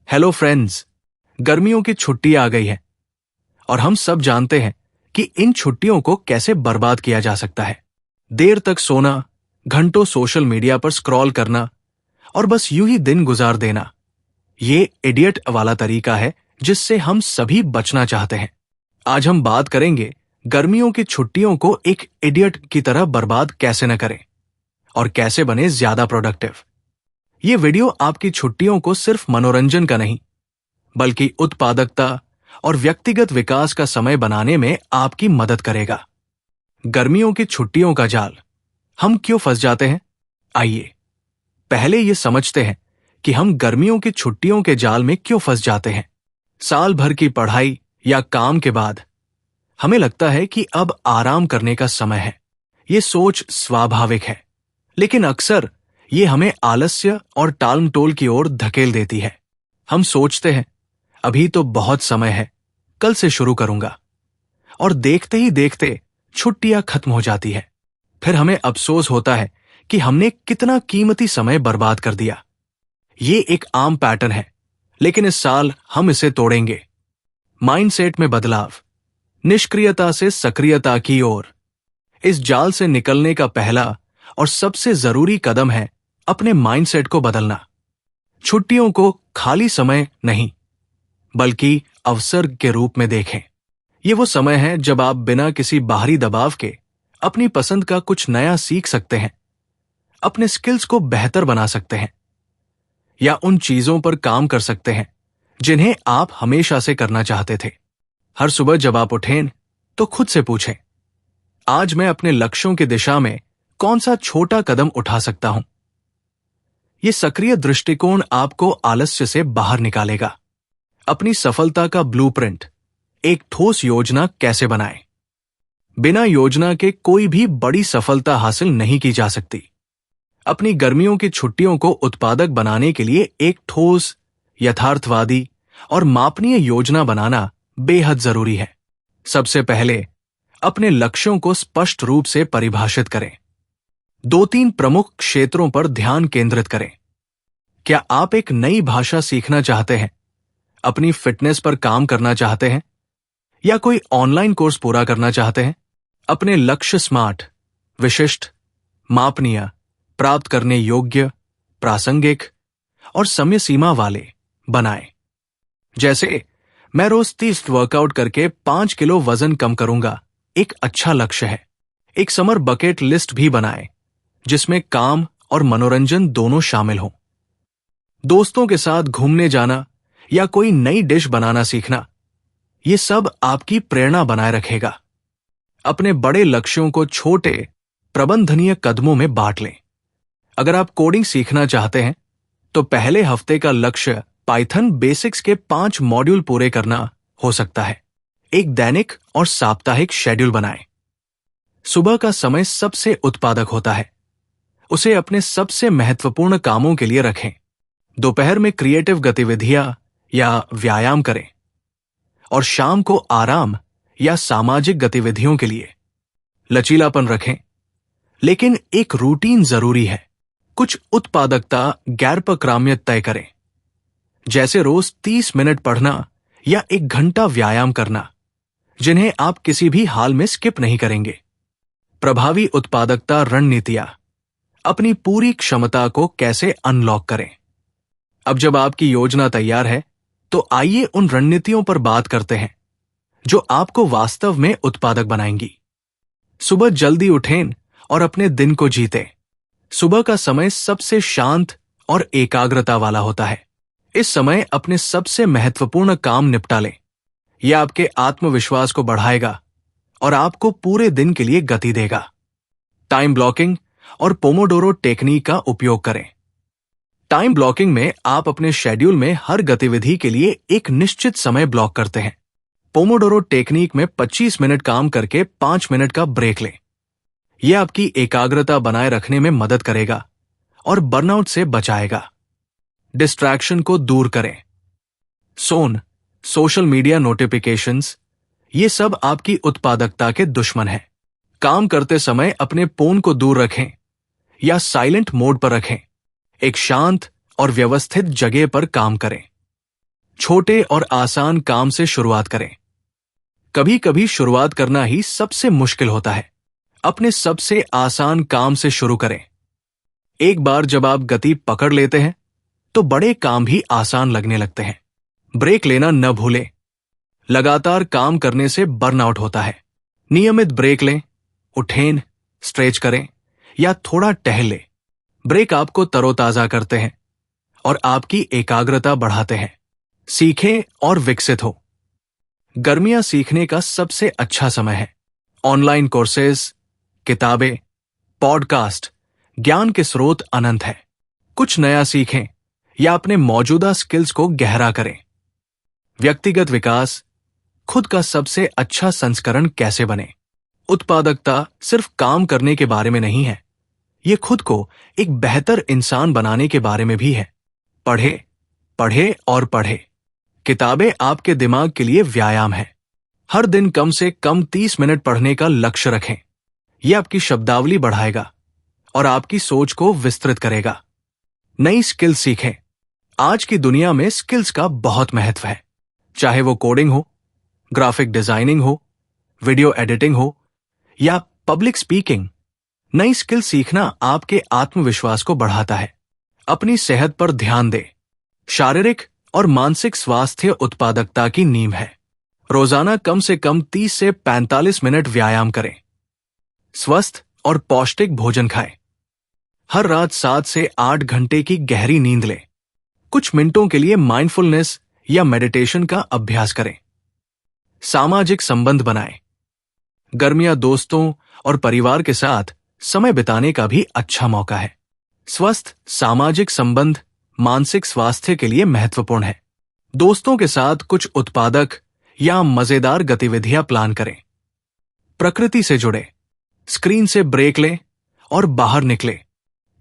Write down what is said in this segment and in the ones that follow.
Hello friends, गर्मियों की छुट्टी आ गई है और हम सब जानते हैं कि इन छुट्टियों को कैसे बर्बाद किया जा सकता है। देर तक सोना, घंटों सोशल मीडिया पर स्क्रॉल करना और बस यूं ही दिन गुजार देना, ये इडियट वाला तरीका है जिससे हम सभी बचना चाहते हैं। आज हम बात करेंगे गर्मियों की छुट्टियों को एक इडियट की तरह बर्बाद कैसे न करें और कैसे बने ज्यादा प्रोडक्टिव। ये वीडियो आपकी छुट्टियों को सिर्फ मनोरंजन का नहीं, बल्कि उत्पादकता और व्यक्तिगत विकास का समय बनाने में आपकी मदद करेगा। गर्मियों की छुट्टियों का जाल, हम क्यों फंस जाते हैं? आइए पहले ये समझते हैं कि हम गर्मियों की छुट्टियों के जाल में क्यों फंस जाते हैं। साल भर की पढ़ाई या काम के बाद हमें लगता है कि अब आराम करने का समय है। ये सोच स्वाभाविक है, लेकिन अक्सर ये हमें आलस्य और टालमटोल की ओर धकेल देती है। हम सोचते हैं अभी तो बहुत समय है, कल से शुरू करूंगा, और देखते ही देखते छुट्टियां खत्म हो जाती है। फिर हमें अफसोस होता है कि हमने कितना कीमती समय बर्बाद कर दिया। ये एक आम पैटर्न है, लेकिन इस साल हम इसे तोड़ेंगे। माइंडसेट में बदलाव, निष्क्रियता से सक्रियता की ओर। इस जाल से निकलने का पहला और सबसे जरूरी कदम है अपने माइंडसेट को बदलना। छुट्टियों को खाली समय नहीं, बल्कि अवसर के रूप में देखें। ये वो समय है जब आप बिना किसी बाहरी दबाव के अपनी पसंद का कुछ नया सीख सकते हैं, अपने स्किल्स को बेहतर बना सकते हैं, या उन चीजों पर काम कर सकते हैं जिन्हें आप हमेशा से करना चाहते थे। हर सुबह जब आप उठें तो खुद से पूछें, आज मैं अपने लक्ष्यों की दिशा में कौन सा छोटा कदम उठा सकता हूं। यह सक्रिय दृष्टिकोण आपको आलस्य से बाहर निकालेगा। अपनी सफलता का ब्लूप्रिंट, एक ठोस योजना कैसे बनाएं। बिना योजना के कोई भी बड़ी सफलता हासिल नहीं की जा सकती। अपनी गर्मियों की छुट्टियों को उत्पादक बनाने के लिए एक ठोस, यथार्थवादी और मापनीय योजना बनाना बेहद जरूरी है। सबसे पहले अपने लक्ष्यों को स्पष्ट रूप से परिभाषित करें। 2-3 प्रमुख क्षेत्रों पर ध्यान केंद्रित करें। क्या आप एक नई भाषा सीखना चाहते हैं, अपनी फिटनेस पर काम करना चाहते हैं, या कोई ऑनलाइन कोर्स पूरा करना चाहते हैं? अपने लक्ष्य स्मार्ट, विशिष्ट, मापनीय, प्राप्त करने योग्य, प्रासंगिक और समय सीमा वाले बनाएं। जैसे मैं रोज 30 वर्कआउट करके 5 किलो वजन कम करूंगा, एक अच्छा लक्ष्य है। एक समर बकेट लिस्ट भी बनाएं, जिसमें काम और मनोरंजन दोनों शामिल हों। दोस्तों के साथ घूमने जाना या कोई नई डिश बनाना सीखना, ये सब आपकी प्रेरणा बनाए रखेगा। अपने बड़े लक्ष्यों को छोटे, प्रबंधनीय कदमों में बांट लें। अगर आप कोडिंग सीखना चाहते हैं, तो पहले हफ्ते का लक्ष्य पाइथन बेसिक्स के 5 मॉड्यूल पूरे करना हो सकता है। एक दैनिक और साप्ताहिक शेड्यूल बनाएं। सुबह का समय सबसे उत्पादक होता है, उसे अपने सबसे महत्वपूर्ण कामों के लिए रखें। दोपहर में क्रिएटिव गतिविधियां या व्यायाम करें, और शाम को आराम या सामाजिक गतिविधियों के लिए। लचीलापन रखें, लेकिन एक रूटीन जरूरी है। कुछ उत्पादकता गैरपक्राम्य तय करें, जैसे रोज 30 मिनट पढ़ना या 1 घंटा व्यायाम करना, जिन्हें आप किसी भी हाल में स्किप नहीं करेंगे। प्रभावी उत्पादकता रणनीतियां, अपनी पूरी क्षमता को कैसे अनलॉक करें। अब जब आपकी योजना तैयार है, तो आइए उन रणनीतियों पर बात करते हैं जो आपको वास्तव में उत्पादक बनाएंगी। सुबह जल्दी उठें और अपने दिन को जीतें। सुबह का समय सबसे शांत और एकाग्रता वाला होता है। इस समय अपने सबसे महत्वपूर्ण काम निपटा लें। यह आपके आत्मविश्वास को बढ़ाएगा और आपको पूरे दिन के लिए गति देगा। टाइम ब्लॉकिंग और पोमोडोरो टेक्निक का उपयोग करें। टाइम ब्लॉकिंग में आप अपने शेड्यूल में हर गतिविधि के लिए एक निश्चित समय ब्लॉक करते हैं। पोमोडोरो टेक्निक में 25 मिनट काम करके 5 मिनट का ब्रेक लें। यह आपकी एकाग्रता बनाए रखने में मदद करेगा और बर्नआउट से बचाएगा। डिस्ट्रैक्शन को दूर करें। सोशल मीडिया नोटिफिकेशंस, ये सब आपकी उत्पादकता के दुश्मन हैं। काम करते समय अपने फोन को दूर रखें या साइलेंट मोड पर रखें। एक शांत और व्यवस्थित जगह पर काम करें। छोटे और आसान काम से शुरुआत करें। कभी कभी शुरुआत करना ही सबसे मुश्किल होता है। अपने सबसे आसान काम से शुरू करें। एक बार जब आप गति पकड़ लेते हैं तो बड़े काम भी आसान लगने लगते हैं। ब्रेक लेना न भूलें। लगातार काम करने से बर्नआउट होता है। नियमित ब्रेक लें, उठें, स्ट्रेच करें या थोड़ा टहल लें। ब्रेक आपको तरोताजा करते हैं और आपकी एकाग्रता बढ़ाते हैं। सीखें और विकसित हो। गर्मियां सीखने का सबसे अच्छा समय है। ऑनलाइन कोर्सेज, किताबें, पॉडकास्ट, ज्ञान के स्रोत अनंत है। कुछ नया सीखें या अपने मौजूदा स्किल्स को गहरा करें। व्यक्तिगत विकास, खुद का सबसे अच्छा संस्करण कैसे बने। उत्पादकता सिर्फ काम करने के बारे में नहीं है, ये खुद को एक बेहतर इंसान बनाने के बारे में भी है। पढ़े, पढ़े और पढ़े। किताबें आपके दिमाग के लिए व्यायाम है। हर दिन कम से कम 30 मिनट पढ़ने का लक्ष्य रखें। यह आपकी शब्दावली बढ़ाएगा और आपकी सोच को विस्तृत करेगा। नई स्किल सीखें। आज की दुनिया में स्किल्स का बहुत महत्व है। चाहे वो कोडिंग हो, ग्राफिक डिजाइनिंग हो, वीडियो एडिटिंग हो या पब्लिक स्पीकिंग, नई स्किल सीखना आपके आत्मविश्वास को बढ़ाता है। अपनी सेहत पर ध्यान दें। शारीरिक और मानसिक स्वास्थ्य उत्पादकता की नींव है। रोजाना कम से कम 30 से 45 मिनट व्यायाम करें। स्वस्थ और पौष्टिक भोजन खाएं। हर रात 7 से 8 घंटे की गहरी नींद लें। कुछ मिनटों के लिए माइंडफुलनेस या मेडिटेशन का अभ्यास करें। सामाजिक संबंध बनाएं। गर्मियां दोस्तों और परिवार के साथ समय बिताने का भी अच्छा मौका है। स्वस्थ सामाजिक संबंध मानसिक स्वास्थ्य के लिए महत्वपूर्ण है। दोस्तों के साथ कुछ उत्पादक या मजेदार गतिविधियां प्लान करें। प्रकृति से जुड़े। स्क्रीन से ब्रेक लें और बाहर निकले।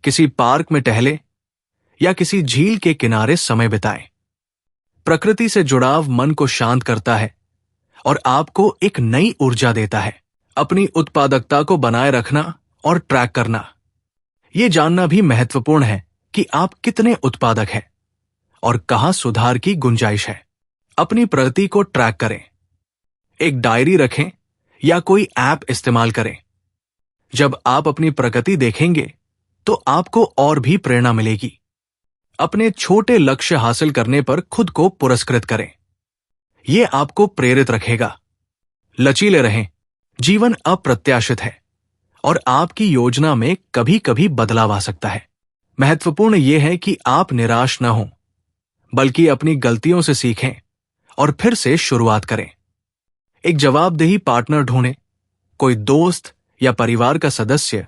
किसी पार्क में टहले या किसी झील के किनारे समय बिताएं। प्रकृति से जुड़ाव मन को शांत करता है और आपको एक नई ऊर्जा देता है। अपनी उत्पादकता को बनाए रखना और ट्रैक करना। यह जानना भी महत्वपूर्ण है कि आप कितने उत्पादक हैं और कहां सुधार की गुंजाइश है। अपनी प्रगति को ट्रैक करें। एक डायरी रखें या कोई ऐप इस्तेमाल करें। जब आप अपनी प्रगति देखेंगे तो आपको और भी प्रेरणा मिलेगी। अपने छोटे लक्ष्य हासिल करने पर खुद को पुरस्कृत करें। यह आपको प्रेरित रखेगा। लचीले रहें। जीवन अप्रत्याशित है और आपकी योजना में कभी कभी बदलाव आ सकता है। महत्वपूर्ण यह है कि आप निराश न हों, बल्कि अपनी गलतियों से सीखें और फिर से शुरुआत करें। एक जवाबदेही पार्टनर ढूंढें। कोई दोस्त या परिवार का सदस्य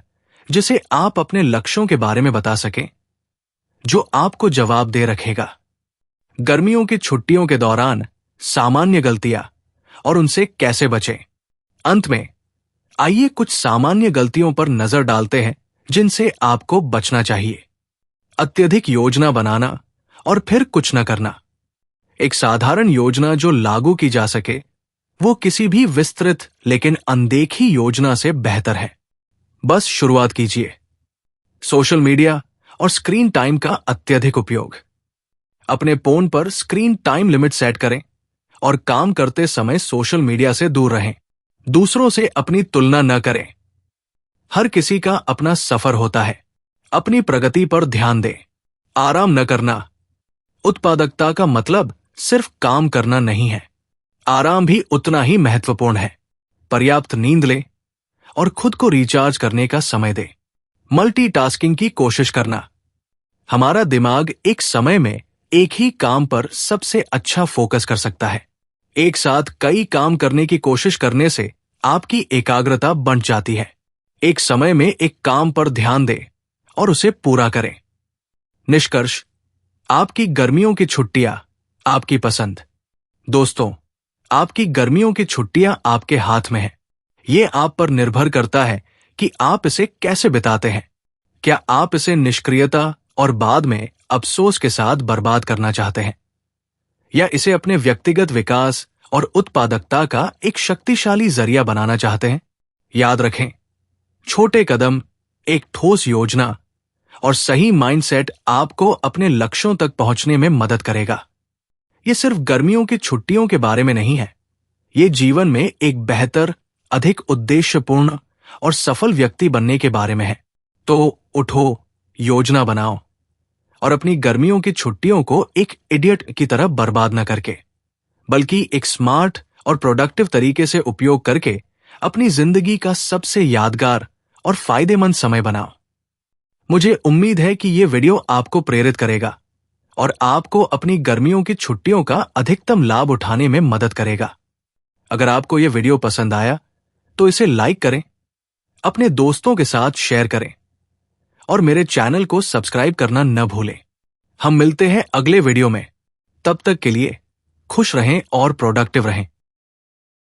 जिसे आप अपने लक्ष्यों के बारे में बता सकें, जो आपको जवाब दे रखेगा। गर्मियों की छुट्टियों के दौरान सामान्य गलतियां और उनसे कैसे बचें। अंत में आइए कुछ सामान्य गलतियों पर नजर डालते हैं जिनसे आपको बचना चाहिए। अत्यधिक योजना बनाना और फिर कुछ न करना। एक साधारण योजना जो लागू की जा सके वो किसी भी विस्तृत लेकिन अनदेखी योजना से बेहतर है। बस शुरुआत कीजिए। सोशल मीडिया और स्क्रीन टाइम का अत्यधिक उपयोग। अपने फोन पर स्क्रीन टाइम लिमिट सेट करें और काम करते समय सोशल मीडिया से दूर रहें। दूसरों से अपनी तुलना न करें। हर किसी का अपना सफर होता है। अपनी प्रगति पर ध्यान दें। आराम न करना। उत्पादकता का मतलब सिर्फ काम करना नहीं है। आराम भी उतना ही महत्वपूर्ण है। पर्याप्त नींद लें और खुद को रिचार्ज करने का समय दें। मल्टीटास्किंग की कोशिश करना। हमारा दिमाग एक समय में एक ही काम पर सबसे अच्छा फोकस कर सकता है। एक साथ कई काम करने की कोशिश करने से आपकी एकाग्रता बढ़ जाती है। एक समय में एक काम पर ध्यान दें और उसे पूरा करें। निष्कर्ष, आपकी गर्मियों की छुट्टियां आपकी पसंद। दोस्तों, आपकी गर्मियों की छुट्टियां आपके हाथ में है। यह आप पर निर्भर करता है कि आप इसे कैसे बिताते हैं। क्या आप इसे निष्क्रियता और बाद में अफसोस के साथ बर्बाद करना चाहते हैं, या इसे अपने व्यक्तिगत विकास और उत्पादकता का एक शक्तिशाली जरिया बनाना चाहते हैं? याद रखें, छोटे कदम, एक ठोस योजना और सही माइंडसेट आपको अपने लक्ष्यों तक पहुंचने में मदद करेगा। ये सिर्फ गर्मियों की छुट्टियों के बारे में नहीं है। ये जीवन में एक बेहतर, अधिक उद्देश्यपूर्ण और सफल व्यक्ति बनने के बारे में है। तो उठो, योजना बनाओ और अपनी गर्मियों की छुट्टियों को एक इडियट की तरह बर्बाद न करके, बल्कि एक स्मार्ट और प्रोडक्टिव तरीके से उपयोग करके अपनी जिंदगी का सबसे यादगार और फायदेमंद समय बनाओ। मुझे उम्मीद है कि ये वीडियो आपको प्रेरित करेगा और आपको अपनी गर्मियों की छुट्टियों का अधिकतम लाभ उठाने में मदद करेगा। अगर आपको यह वीडियो पसंद आया तो इसे लाइक करें, अपने दोस्तों के साथ शेयर करें और मेरे चैनल को सब्सक्राइब करना न भूलें। हम मिलते हैं अगले वीडियो में। तब तक के लिए खुश रहें और प्रोडक्टिव रहें।